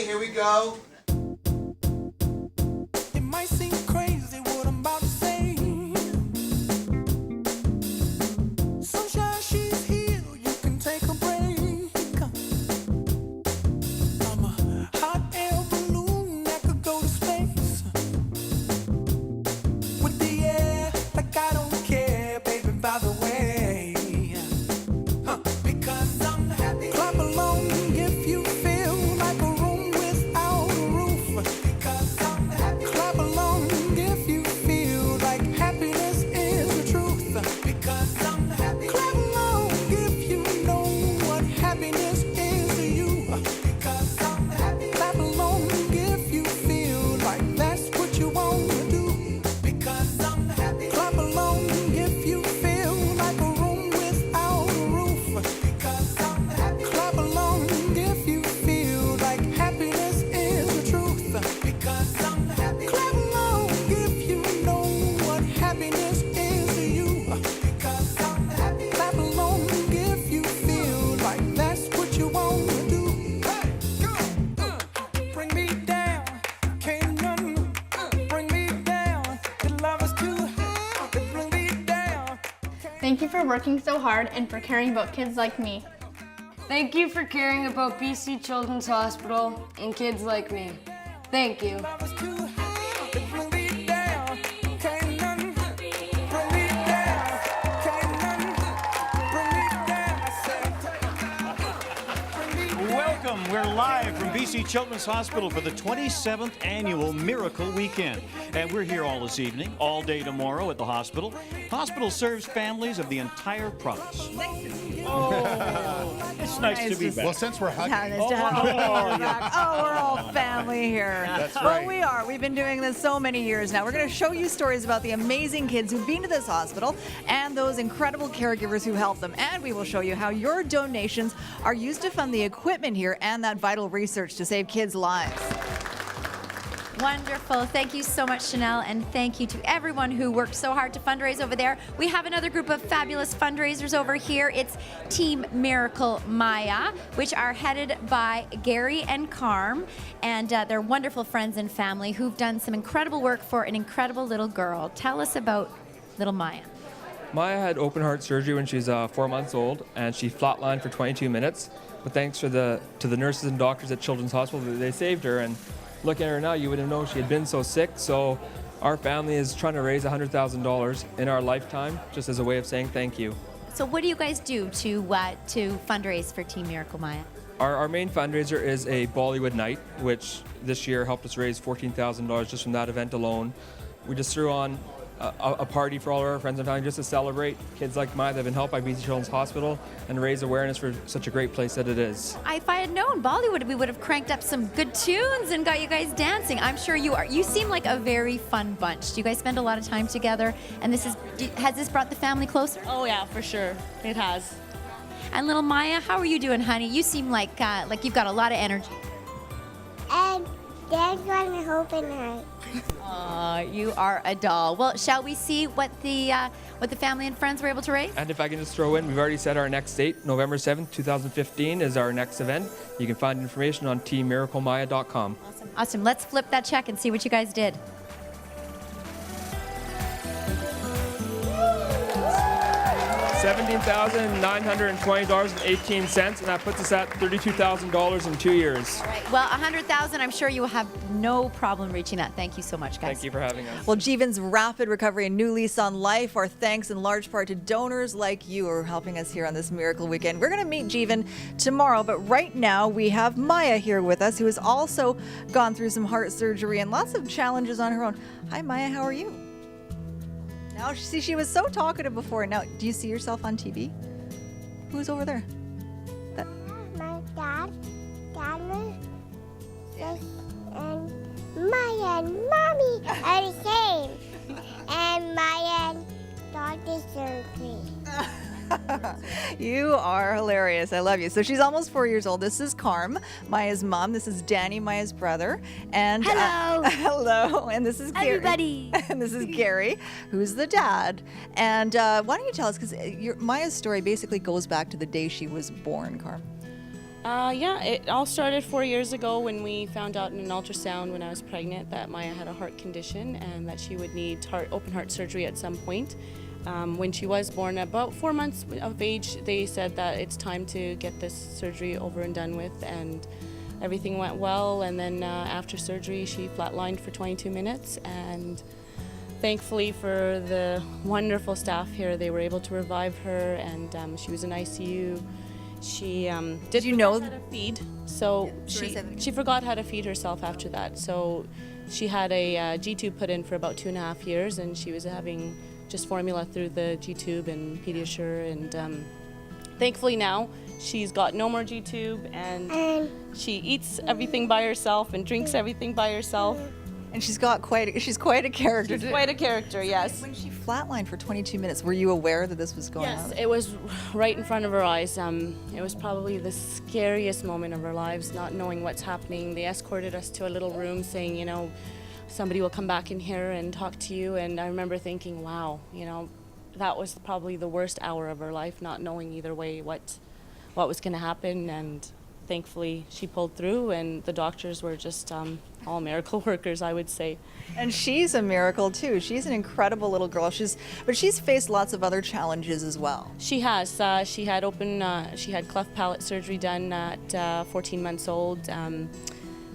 here we go. It might seem crazy what I'm about to say. Sunshine, she's here. You can take a break. I'm a hot air balloon that could go to space. With the air, like I don't care, baby, by the way. Because I'm happy. Clap along if you feel like a room without a roof. Because I'm happy. Clap along if you feel like happiness is the truth. Because I'm happy. Clap along if you know what happiness is to you. Because I'm happy. Clap along if you feel like that's what you want to do. Because I'm happy. Clap along if you feel like a room without a roof. Because I'm happy. Clap along if you feel like happiness is the truth. Because I'm happy. Clap along if you know what happiness is to you. Because I'm happy. Clap along if you feel like that's what you want to do. Hey, go. Bring me down. Can't none bring me down. The love is too high. Bring me down. Thank you for working so hard and for caring about kids like me. Thank you for caring about BC Children's Hospital and kids like me. Thank you. Love is too high. Bring me down. Can't none bring me down. Can't none bring me down. I said, bring me down. Welcome. We're live from BC Children's Hospital for the 27th Annual Miracle Weekend. And we're here all this evening, all day tomorrow at the hospital. Hospital serves families of the entire province. It's nice to be back. Well, since we're hugging, Yeah, nice to have you back. Oh, we're all family here. That's Well, right. we are. We've been doing this so many years now. We're going to show you stories about the amazing kids who've been to this hospital and those incredible caregivers who help them. And we will show you how your donations are used to fund the equipment here and that vital research to save kids' lives. Wonderful. Thank you so much, Chanel, and thank you to everyone who worked so hard to fundraise over there. We have another group of fabulous fundraisers over here. It's Team Miracle Maya, which are headed by Gary and Carm, and they're wonderful friends and family who've done some incredible work for an incredible little girl. Tell us about little Maya. Maya had open heart surgery when she was 4 months old, and she flatlined for 22 minutes. But thanks to the nurses and doctors at Children's Hospital, they saved her. And looking at her now, you wouldn't know she had been so sick. So our family is trying to raise $100,000 in our lifetime, just as a way of saying thank you. So what do you guys do to fundraise for Team Miracle Maya? Our main fundraiser is a Bollywood night, which this year helped us raise $14,000 just from that event alone. We just threw on a party for all of our friends and family just to celebrate kids like Maya that have been helped by BC Children's Hospital and raise awareness for such a great place that it is. If I had known Bollywood, we would have cranked up some good tunes and got you guys dancing. I'm sure you are. You seem like a very fun bunch. Do you guys spend a lot of time together? And has this brought the family closer? Oh yeah, for sure. It has. And little Maya, how are you doing, honey? You seem like you've got a lot of energy. And Dad's got an open heart. You are a doll. Well, shall we see what the family and friends were able to raise? And if I can just throw in, we've already set our next date. November 7th, 2015 is our next event. You can find information on teammiraclemaya.com. Awesome. Let's flip that check and see what you guys did. $17,920.18, and that puts us at $32,000 in 2 years. All right. Well, $100,000. I'm sure you will have no problem reaching that. Thank you so much, guys. Thank you for having us. Well, Jeevan's rapid recovery and new lease on life are thanks in large part to donors like you who are helping us here on this Miracle Weekend. We're going to meet Jeevan tomorrow, but right now we have Maya here with us, who has also gone through some heart surgery and lots of challenges on her own. Hi, Maya. How are you? Now, see, she was so talkative before. Now, do you see yourself on TV? Who's over there? My dad, and Maya and Mommy are the same. And Maya and Dr. Surgery. You are hilarious. I love you. So she's almost 4 years old. This is Carm, Maya's mom. This is Danny, Maya's brother. And hello. Hello. And this is Gary. Everybody. And this is Gary, who's the dad. And why don't you tell us, because Maya's story basically goes back to the day she was born, Carm. Yeah, it all started 4 years ago when we found out in an ultrasound when I was pregnant that Maya had a heart condition and that she would need open heart surgery at some point. When she was born, about 4 months of age, they said that it's time to get this surgery over and done with, and everything went well. And then after surgery, she flatlined for 22 minutes, and thankfully for the wonderful staff here, they were able to revive her, and she was in ICU. She Did you know how to feed, so she forgot how to feed herself after that. So she had a G-tube put in for about 2.5 years, and she was having just formula through the G-tube and Pediasure, and thankfully now she's got no more G-tube, and she eats everything by herself and drinks everything by herself. And she's quite a character. She's quite a character, yes. When she flatlined for 22 minutes, were you aware that this was going on? Yes, it was right in front of her eyes. It was probably the scariest moment of our lives, not knowing what's happening. They escorted us to a little room saying, you know, somebody will come back in here and talk to you. And I remember thinking, wow, you know, that was probably the worst hour of her life, not knowing either way what was going to happen. And thankfully she pulled through, and the doctors were just all miracle workers, I would say. And she's a miracle too. She's an incredible little girl. But she's faced lots of other challenges as well. She has. She had cleft palate surgery done at 14 months old.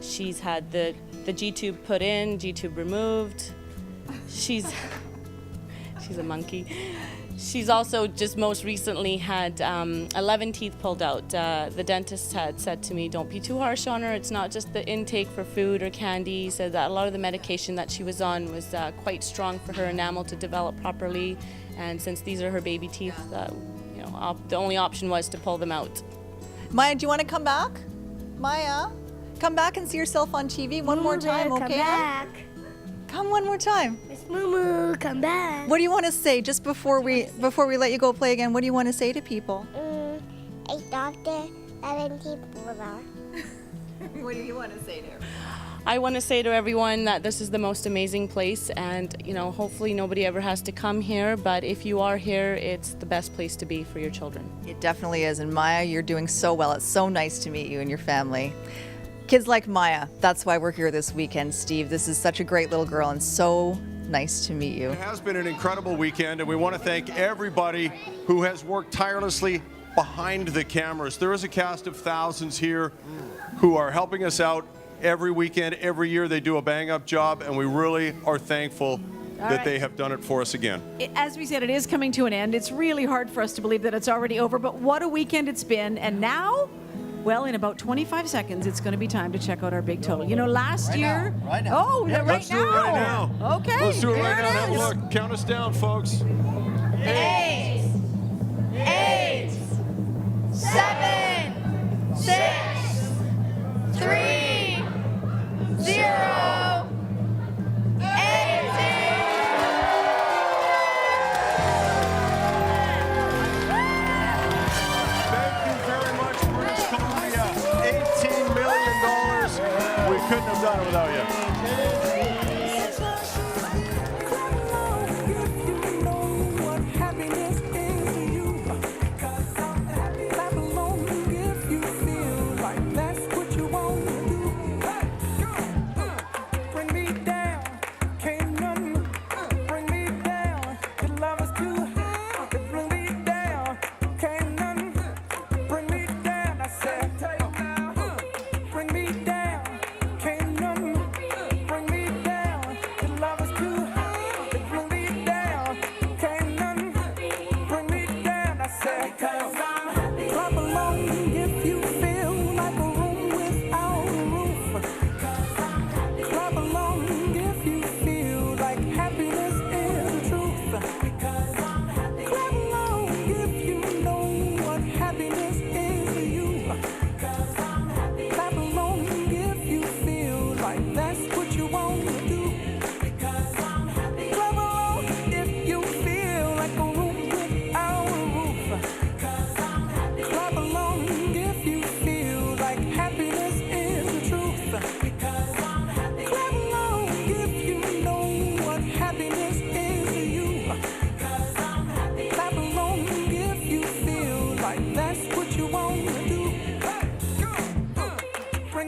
She's had the G-tube put in, G-tube removed. She's a monkey. She's also just most recently had 11 teeth pulled out. The dentist had said to me, don't be too harsh on her. It's not just the intake for food or candy. He said that a lot of the medication that she was on was quite strong for her enamel to develop properly. And since these are her baby teeth, you know, the only option was to pull them out. Maya, do you want to come back? Maya, come back and see yourself on TV one more time, okay? Come back. Come one more time. Miss Moo, come back. What do you want to say just before we let you go play again? What do you want to say to people? A doctor, 11 people are. What do you want to say to her? I want to say to everyone that this is the most amazing place, and you know, hopefully nobody ever has to come here, but if you are here, it's the best place to be for your children. It definitely is. And Maya, you're doing so well. It's so nice to meet you and your family. Kids like Maya, that's why we're here this weekend, Steve. This is such a great little girl and so nice to meet you. It has been an incredible weekend, and we want to thank everybody who has worked tirelessly behind the cameras. There is a cast of thousands here who are helping us out every weekend, every year. They do a bang-up job, and we really are thankful that they have done it for us again. As we said, it is coming to an end. It's really hard for us to believe that it's already over, but what a weekend it's been. And now, well, in about 25 seconds, it's going to be time to check out our big total. You know, last year... Right now. Oh, right Let's do it right now. Okay. Let's do it here right now. it Have a is. look. Count us down, folks. 8, 7, 6, 3, 0, 18. Thank you very much, British Columbia. $18 million. We couldn't have done it without you.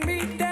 bring me down.